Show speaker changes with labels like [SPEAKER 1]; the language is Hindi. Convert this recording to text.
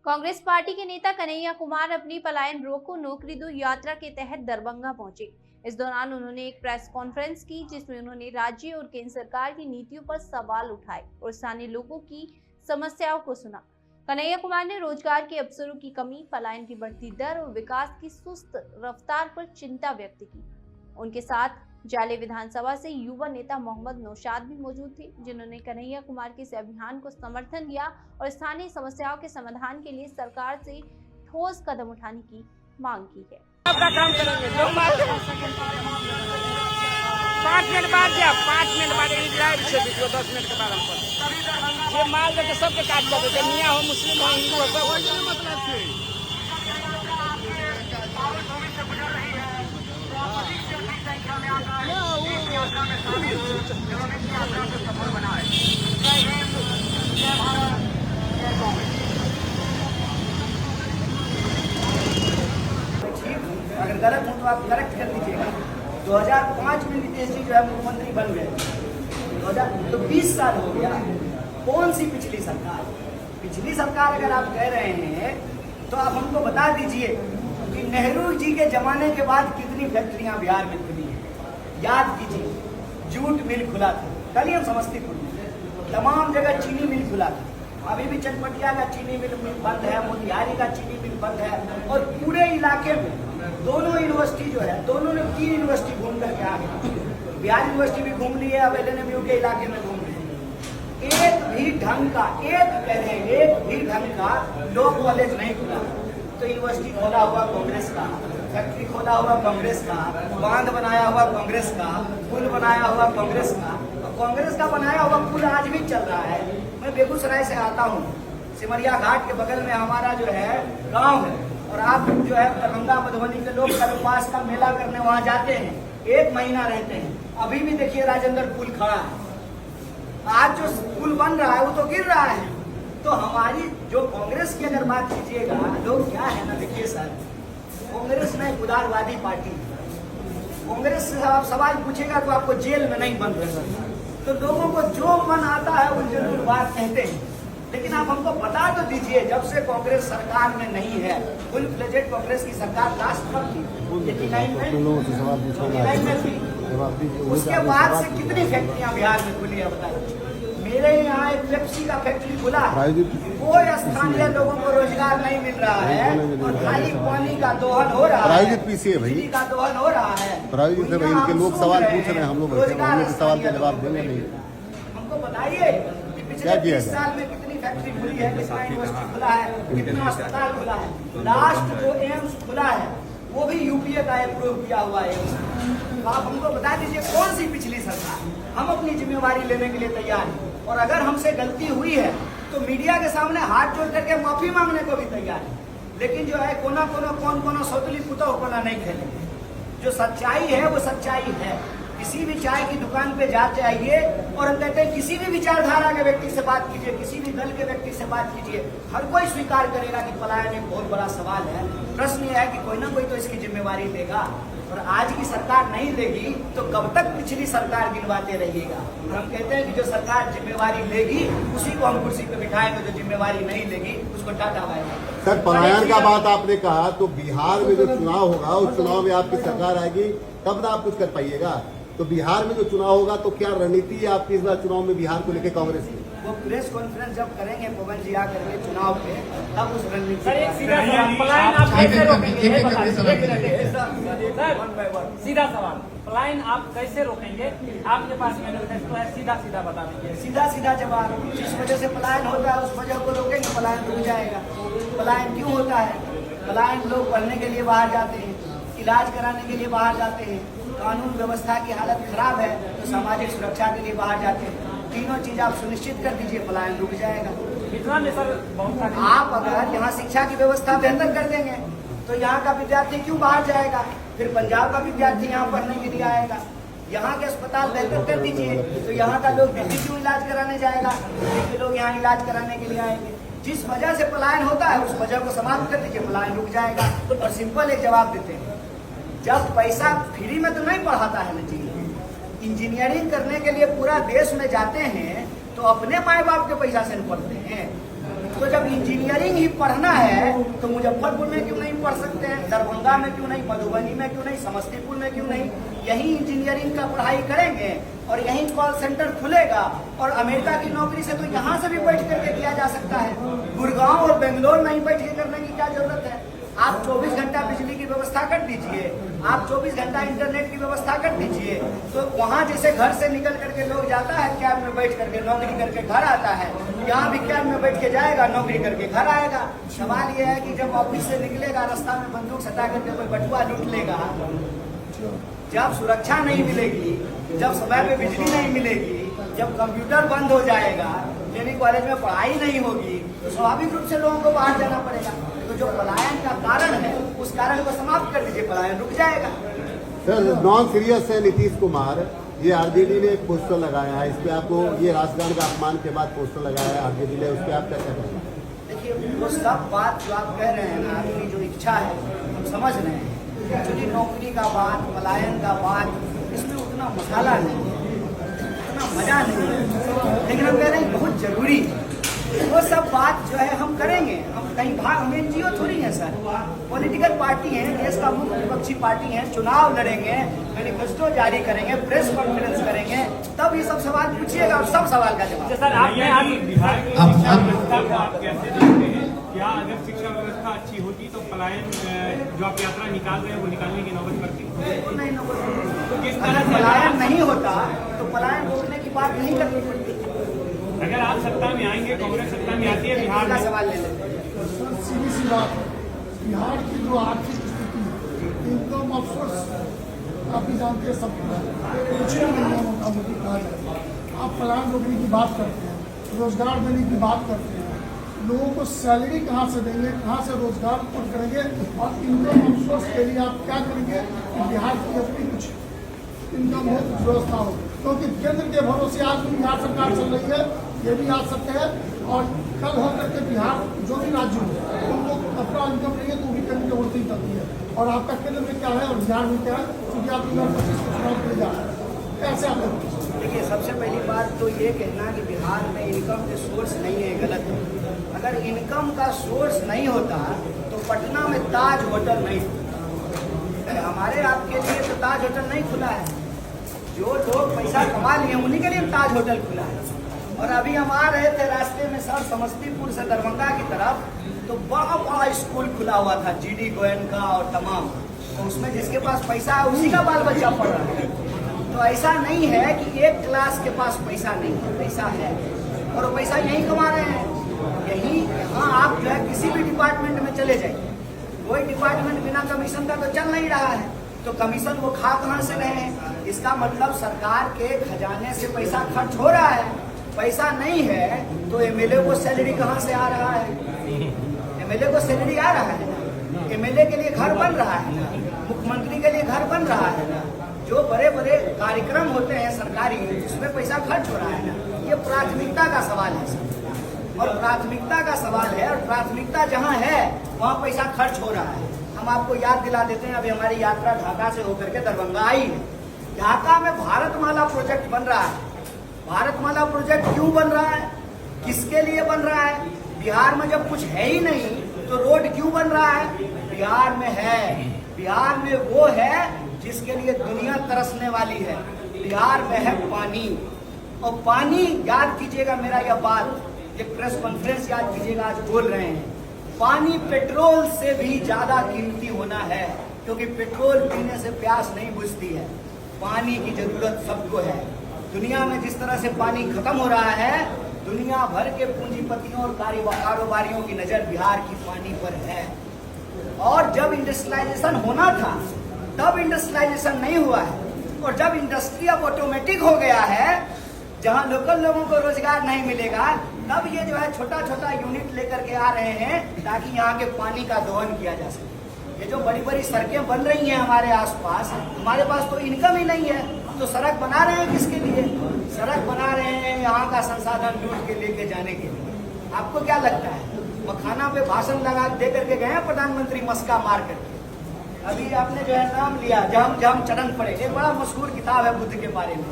[SPEAKER 1] कांग्रेस पार्टी के नेता कन्हैया कुमार अपनी पलायन रोको नौकरी दो यात्रा के तहत दरभंगा पहुंचे। इस दौरान उन्होंने एक प्रेस कॉन्फ्रेंस की जिसमें उन्होंने राज्य और केंद्र सरकार की नीतियों पर सवाल उठाए और स्थानीय लोगों की समस्याओं को सुना। कन्हैया कुमार ने रोजगार के अवसरों की कमी, पलायन की बढ़ती दर और विकास की सुस्त रफ्तार पर चिंता व्यक्त की। उनके साथ जाले विधानसभा से युवा नेता मोहम्मद नौशाद भी मौजूद थे, जिन्होंने कन्हैया कुमार के इस अभियान को समर्थन दिया और स्थानीय समस्याओं के समाधान के लिए सरकार से ठोस कदम उठाने की मांग की है।
[SPEAKER 2] आपका काम करेंगे 5 मिनट बाद या 5 मिनट बाद लाइव से वीडियो 10 मिनट के बाद हम ये माल देके सबके काट कर देते, मियाँ हो मुस्लिम हो हिंदू हो सब मतलब से
[SPEAKER 3] अगर गलत हो तो आप करेक्ट कर दीजिएगा। 2005 में नीतीश जी जो है मुख्यमंत्री बन गए, 2000 तो 20 साल हो गया। कौन सी पिछली सरकार? पिछली सरकार अगर आप कह रहे हैं तो आप हमको बता दीजिए कि नेहरू जी के जमाने के बाद कितनी फैक्ट्रियां बिहार में खुली हैं। याद कीजिए, जूट मिल खुला था, कल हम समस्तीपुर में तमाम जगह चीनी मिल खुला था। अभी भी चनपटिया का चीनी मिल बंद है, मोतिहारी का चीनी मिल बंद है और पूरे इलाके में दोनों यूनिवर्सिटी जो है, दोनों ने 3 यूनिवर्सिटी घूम करके आ गए। बिहार यूनिवर्सिटी भी घूम ली है, अब LNMU के इलाके में घूम रहे हैं। एक भी ढंग का लॉ कॉलेज नहीं खुला। तो यूनिवर्सिटी खोला हुआ कांग्रेस का, फैक्ट्री खोला हुआ कांग्रेस का, बांध बनाया हुआ कांग्रेस का, पुल बनाया हुआ कांग्रेस का। और कांग्रेस का बनाया हुआ पुल आज भी चल रहा है। मैं बेगूसराय से आता हूँ, सिमरिया घाट के बगल में हमारा जो है गाँव है और आप जो है दरभंगा मधुबनी के लोग कल्पास का मेला करने वहाँ जाते हैं, 1 महीना रहते हैं। अभी भी देखिए राजेंद्र पुल खड़ा है। आज जो पुल बन रहा है वो तो गिर रहा है। तो हमारी जो कांग्रेस की अगर बात कीजिएगा, लोग क्या है ना, देखिए सर, कांग्रेस में एक उदारवादी पार्टी है। कांग्रेस से आप सवाल पूछेगा तो आपको जेल में नहीं बंद रह सकता। तो लोगों को जो मन आता है वो जरूर बात कहते हैं, लेकिन आप हमको बता तो दीजिए, जब से कांग्रेस सरकार में नहीं है, फुल फ्लेजेड कांग्रेस की सरकार लास्ट कब थी? 89 में थी। उसके बाद से कितनी फैक्ट्रियां बिहार में खुली है बताइए। मेरे यहाँ एक पेप्सी का फैक्ट्री खुला है, कोई स्थानीय लोगों को रोजगार नहीं मिल रहा है और खाली पानी का दोहन हो रहा है, बिजली का दोहन हो रहा है।
[SPEAKER 4] इनके लोग सवाल पूछ रहे हैं, हम लोग सवाल का जवाब देंगे नहीं।
[SPEAKER 3] हमको बताइए कि पिछले 20 साल में कितनी फैक्ट्री खुली है, कितना यूनिवर्सिटी खुला है, कितना अस्पताल खुला है। लास्ट जो एम्स खुला है वो भी यूपीए का अप्रूव किया हुआ है। तो आप हमको बता दीजिए कौन सी पिछली सरकार? हम अपनी जिम्मेवारी लेने के लिए तैयार हैं और अगर हमसे गलती हुई है तो मीडिया के सामने हाथ जोड़ करके माफी मांगने को भी तैयार है। लेकिन जो है कौन सौतली पुतौ कोना नहीं खेलेंगे। जो सच्चाई है वो सच्चाई है। किसी भी चाय की दुकान पे जाते आइए और हम कहते हैं किसी भी विचारधारा के व्यक्ति से बात कीजिए, किसी भी दल के व्यक्ति से बात कीजिए, हर कोई स्वीकार करेगा कि पलायन एक बहुत बड़ा सवाल है। प्रश्न यह है कि कोई ना कोई तो इसकी जिम्मेवारी लेगा और आज की सरकार नहीं लेगी तो कब तक पिछली सरकार गिनवाते रहिएगा। और हम कहते हैं कि जो सरकार जिम्मेवारी लेगी उसी को हम कुर्सी पे बिठाएंगे, जो जिम्मेवारी नहीं लेगी उसको टाटा बाय बाय।
[SPEAKER 4] सर, पलायन का बात आपने कहा, तो बिहार में जो चुनाव होगा उस चुनाव में आपकी सरकार आएगी तब ना आप कुछ कर पाइएगा। तो बिहार में जो चुनाव होगा तो क्या रणनीति है आपकी इस बार चुनाव में बिहार को लेकर कांग्रेस की?
[SPEAKER 3] वो प्रेस कॉन्फ्रेंस जब करेंगे पवन जी आकर के चुनाव पे, तब उस रणनीति
[SPEAKER 2] सीधा सवाल, पलायन आप कैसे रोकेंगे? सीधा सवाल, पलायन आप कैसे रोकेंगे? आपके पास मैनिफेस्टो है, सीधा बता दीजिए।
[SPEAKER 3] सीधा जवाब, जिस वजह से पलायन होता है उस वजह को रोकेंगे, पलायन रुक जाएगा। पलायन क्यों होता है? पलायन लोग पढ़ने के लिए बाहर जाते हैं, इलाज कराने के लिए बाहर जाते हैं, कानून व्यवस्था की हालत खराब है तो सामाजिक सुरक्षा के लिए बाहर जाते हैं। तीनों चीज आप सुनिश्चित कर दीजिए, पलायन रुक जाएगा।
[SPEAKER 2] इतना में सर बहुत
[SPEAKER 3] आप अगर यहाँ शिक्षा की व्यवस्था बेहतर कर देंगे तो यहाँ का विद्यार्थी क्यों बाहर जाएगा? फिर पंजाब का विद्यार्थी यहाँ पढ़ने के लिए आएगा। यहाँ के अस्पताल बेहतर कर दीजिए तो यहाँ का लोग दिल्ली क्यों इलाज कराने जाएगा? दिल्ली के लोग यहाँ इलाज कराने के लिए आएंगे। जिस वजह से पलायन होता है उस वजह को समाप्त कर दीजिए, पलायन रुक जाएगा। और सिंपल एक जवाब देते हैं, जब पैसा फ्री में तो नहीं पढ़ाता है ना जी। इंजीनियरिंग करने के लिए पूरा देश में जाते हैं तो अपने माए बाप के पैसा से पढ़ते हैं। तो जब इंजीनियरिंग ही पढ़ना है तो मुजफ्फरपुर में क्यों नहीं पढ़ सकते हैं, दरभंगा में क्यों नहीं, मधुबनी में क्यों नहीं, समस्तीपुर में क्यों नहीं? यही इंजीनियरिंग का पढ़ाई करेंगे और यही कॉल सेंटर खुलेगा और अमेरिका की नौकरी से तो यहाँ से भी बैठ करके किया जा सकता है। गुड़गांव और बेंगलोर में ही बैठ के करने की क्या जरूरत है? आप 24 घंटा बिजली की व्यवस्था कर दीजिए, आप 24 घंटा इंटरनेट की व्यवस्था कर दीजिए, तो वहाँ जैसे घर से निकल करके लोग जाता है कैब में बैठ करके नौकरी करके घर आता है, यहाँ भी कैब में बैठ के जाएगा, नौकरी करके घर आएगा। सवाल यह है कि जब ऑफिस से निकलेगा रास्ता में बंदूक सटा करके कोई बटुआ लूट लेगा, जब सुरक्षा नहीं मिलेगी, जब समय पे बिजली नहीं मिलेगी, जब कंप्यूटर बंद हो जाएगा, यानी कॉलेज में पढ़ाई नहीं होगी, तो स्वाभाविक रूप से लोगों को बाहर जाना पड़ेगा। तो जो पलायन का कारण है उस कारण को समाप्त कर दीजिए, पलायन रुक जाएगा।
[SPEAKER 4] सर नॉन सीरियस है नीतीश कुमार, ये आरजेडी ने एक पोस्टर लगाया है, इस पे आपको ये राजगान का अपमान के बाद पोस्टर लगाया है आरजेडी ने, उस पर आप क्या कहेंगे?
[SPEAKER 3] देखिए वो सब बात जो आप कह रहे हैं ना, आपकी जो इच्छा है हम समझ रहे हैं। एक्चुअली नौकरी का बात, पलायन का बात, इसमें उतना मसाला नहीं है, उतना मजा नहीं है, लेकिन हम कह रहे हैं बहुत जरूरी है। वो सब बात जो है हम करेंगे, हम कहीं भाग, हम एनजीओ थोड़ी हैं सर, पॉलिटिकल पार्टी है, देश का मुख्य विपक्षी पार्टी है, चुनाव लड़ेंगे, मैनिफेस्टो जारी करेंगे, प्रेस कॉन्फ्रेंस करेंगे, तब ये सब सवाल पूछिएगा और सब सवाल का जवाब।
[SPEAKER 2] सर आपने बिहार की शिक्षा व्यवस्था को आप कैसे देखते हैं? क्या अगर शिक्षा व्यवस्था अच्छी होती तो पलायन जो आप यात्रा निकाल रहे हैं वो निकालने की नौबत पड़ती?
[SPEAKER 3] नहीं नौबत,
[SPEAKER 2] किस
[SPEAKER 3] अगर
[SPEAKER 2] तरह
[SPEAKER 3] पलायन नहीं होता तो पलायन रोकने की बात नहीं करनी पड़ती।
[SPEAKER 2] अगर आप सत्ता में आएंगे, कांग्रेस सत्ता में आती है बिहार
[SPEAKER 3] का
[SPEAKER 2] में,
[SPEAKER 3] सवाल ले लेते हैं।
[SPEAKER 5] सर सीधी सी बात है, बिहार की जो आर्थिक स्थिति है, इनकम ऑफ सोर्स आप भी जानते हैं, सब कुछ नहीं है मोटामोटी कहा जाए। आप पलायन रोकने की बात करते हैं, रोजगार देने की बात करते हैं, लोगों को सैलरी कहाँ से देंगे, कहाँ से रोजगार उत्पन्न करेंगे और इनकम ऑफ सोर्स के लिए आप क्या करेंगे कि बिहार की अपनी कुछ इनकम हो, व्यवस्था हो, क्योंकि केंद्र के भरोसे आज भी बिहार सरकार चल रही है, ये भी आ सकते हैं और कल होकर के बिहार जो भी राज्य हो उनको अपना इनकम नहीं है तो भी केंद्र की ओर से ही करती है। और आपका केंद्र में क्या है और बिहार में क्या है, क्योंकि आप 2025 को चुनाव के लिए जा रहे हैं, कैसे आप
[SPEAKER 3] देखिए सबसे पहली बात तो ये कहना कि बिहार में इनकम के सोर्स नहीं है, गलत है। अगर इनकम का सोर्स नहीं होता तो पटना में ताज होटल नहीं खुलता। हमारे आपके लिए तो ताज होटल नहीं खुला है, जो लोग पैसा कमा लिए उन्हीं के लिए ताज होटल खुला है। और अभी हम आ रहे थे रास्ते में सर, समस्तीपुर से दरभंगा की तरफ, तो बड़ा बड़ा स्कूल खुला हुआ था, जीडी गोयनका और तमाम, तो उसमें जिसके पास पैसा है उसी का बाल बच्चा पढ़ रहा है। तो ऐसा नहीं है कि एक क्लास के पास पैसा नहीं है, पैसा है और वो पैसा यही कमा रहे हैं। यही यहाँ आप जो है किसी भी डिपार्टमेंट में चले जाइए, कोई डिपार्टमेंट बिना कमीशन का तो चल नहीं रहा है, तो कमीशन वो खा कहाँ से रहे हैं? इसका मतलब सरकार के खजाने से पैसा खर्च हो रहा है। पैसा नहीं है तो एमएलए को सैलरी कहाँ से आ रहा है? एमएलए को सैलरी आ रहा है ना, एमएलए के लिए घर बन रहा है ना, मुख्यमंत्री के लिए घर बन रहा है ना, जो बड़े बड़े कार्यक्रम होते हैं सरकारी उसमें पैसा खर्च हो रहा है ना। ये प्राथमिकता का सवाल है सर, और प्राथमिकता का सवाल है, और प्राथमिकता जहाँ है वहाँ पैसा खर्च हो रहा है। हम आपको याद दिला देते हैं, अभी हमारी यात्रा ढाका से होकर के दरभंगा आई है। ढाका में भारतमाला प्रोजेक्ट बन रहा है। भारतमाला प्रोजेक्ट क्यों बन रहा है, किसके लिए बन रहा है? बिहार में जब कुछ है ही नहीं तो रोड क्यों बन रहा है? बिहार में है, बिहार में वो है जिसके लिए दुनिया तरसने वाली है। बिहार में है पानी, और पानी याद कीजिएगा मेरा यह बात, ये प्रेस कॉन्फ्रेंस याद कीजिएगा, आज बोल रहे हैं, पानी पेट्रोल से भी ज्यादा कीमती होना है, क्योंकि पेट्रोल पीने से प्यास नहीं बुझती है। पानी की जरूरत सबको है। दुनिया में जिस तरह से पानी खत्म हो रहा है, दुनिया भर के पूंजीपतियों और कारोबारियों की नजर बिहार की पानी पर है। और जब इंडस्ट्रियलाइजेशन होना था तब इंडस्ट्रियलाइजेशन नहीं हुआ है, और जब इंडस्ट्री अब ऑटोमेटिक हो गया है, जहां लोकल लोगों को रोजगार नहीं मिलेगा, तब ये जो है छोटा छोटा यूनिट लेकर के आ रहे हैं ताकि यहाँ के पानी का दोहन किया जा सके। ये जो बड़ी बड़ी सड़कें बन रही हैं हमारे आसपास, हमारे पास तो इनकम ही नहीं है, तो सड़क बना रहे हैं किसके लिए? सड़क बना रहे हैं यहाँ का संसाधन लूट के लेके जाने के लिए। आपको क्या लगता है, मखाना पे भाषण लगा दे करके गए हैं प्रधानमंत्री मस्का मार करके? अभी आपने जो है नाम लिया, जम जम चरण पड़े, एक बड़ा मशहूर किताब है बुद्ध के बारे में,